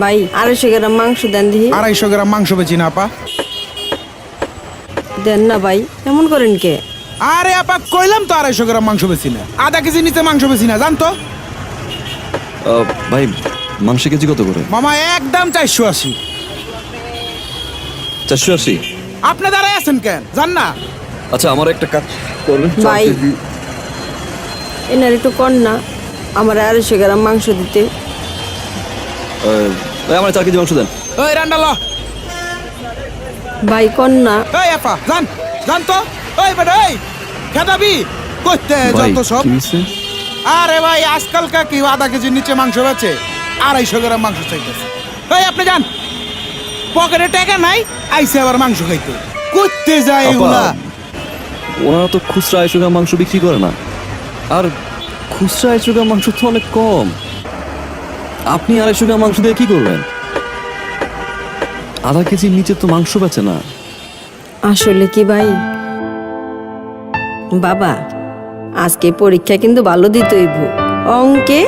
ভাই 250 গ্রাম মাংস দেন দিহি। 250 গ্রাম মাংস বেচি না আপা। দেন না ভাই, এমন করেন কে? আরে আপা কইলাম তো 250 গ্রাম মাংস বেচি না, আধা কেজি নিচে মাংস বেচি না, জানতো? ভাই মাংস কেজি কত করে? মামা একদম 480। 480? আপনি দাঁড়ায় আছেন কেন, জান না? আচ্ছা আমার একটা কাজ করবেন। ভাই এনার একটু কর না, আমার 250 গ্রাম মাংস দিতে। আমার 4 কেজি মাংস দেন। ওই রান্ডা ল। ভাই কর না। এই আপা জান, জান তো। ওই বেটা এই খেদাবি করতে ভাই যত সব। কি হইছে? আরে ভাই আজকালকার কি আধা কেজির নিচে মাংস বেচে 250 গ্রাম মাংস চাইতেছে। এই আপনি যান, পকেটে টাকা নাই, আইসে আবার মাংস খাইতে করতে যায় এগুলা। ওনারা তো খুচরা 250 গ্রাম মাংস বিক্রি করে না, আর খুচরা 250 গ্রাম মাংস তো অনেক কম। আপনি 250 গ্রাম মাংস দিয়ে কি করবেন? আধা কেজির নিচে তো মাংস বেচে না। আসলে কি ভাই, বাবা আজকে পরীক্ষা কিন্তু ভালো দিতে হইব, অঙ্কে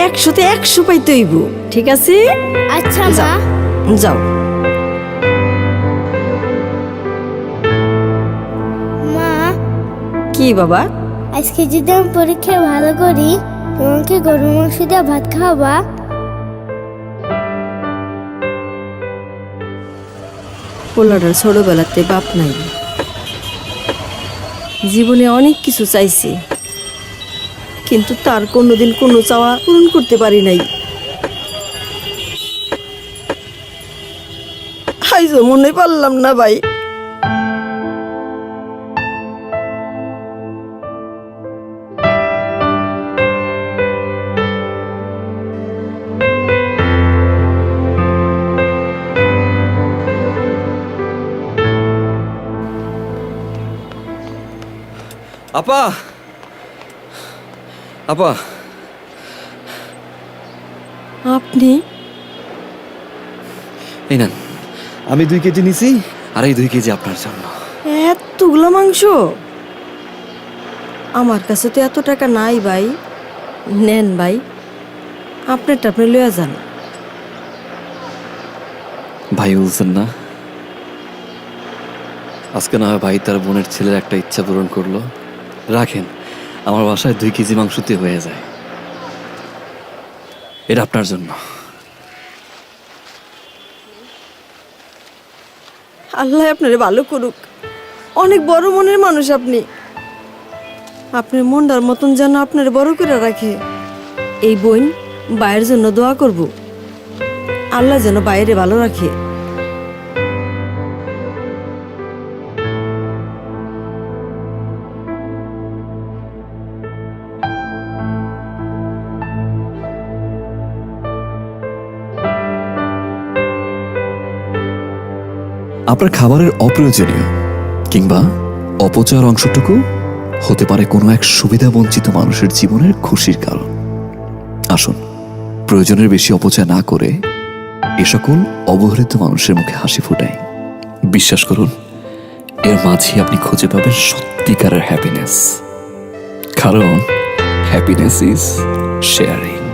100-তে 100 পাইতে হইব, ঠিক আছে? আচ্ছা মা। যাও। মা কি বাবা? আজকে যদি আমি পরীক্ষায় ভালো করি তোমাকে গরুর মাংস দিয়ে ভাত খাওয়াবা? পোলাটার ছোটবেলাতে বাপ নাই, জীবনে অনেক কিছু চাইছে, কিন্তু তার কোনোদিন কোনো চাওয়া পূরণ করতে পারি নাই। আইজো মনে পারলাম না ভাই। আপা, আপা আপনি? এই নেন, আমি 2 কেজি নিছি, আর এই 2 কেজি আপনার জন্য। এতগুলো মাংস? আমার কাছে তো এত টাকা নাই ভাই। নেন ভাই, আপনারটা আপনি লইয়া যান। ভাই বলছেন না, আজকে না হয় ভাই তার বোনের ছেলের একটা ইচ্ছা পূরণ করলো। রাখেন, আমার বাসায় 2 কেজি মাংসতে হয়ে যায়। এটা আপনার জন্য। আল্লাহ আপনারে ভালো করুক, অনেক বড় মনের মানুষ আপনি। আপনার মনটার মতন যেন আপনার বড় করে রাখে। এই বোন বাইরের জন্য দোয়া করব, আল্লাহ যেন বাইরে ভালো রাখে। আপনার খাবারের অপ্রয়োজনীয় কিংবা অপচয়ের অংশটুকু হতে পারে কোনো এক সুবিধা বঞ্চিত মানুষের জীবনের খুশির কারণ। আসুন, প্রয়োজনের বেশি অপচয় না করে এ সকল অবহেলিত মানুষের মুখে হাসি ফোটাই। বিশ্বাস করুন, এর মাঝেই আপনি খুঁজে পাবেন সত্যিকারের হ্যাপিনেস। কারণ হ্যাপিনেস ইজ শেয়ারিং।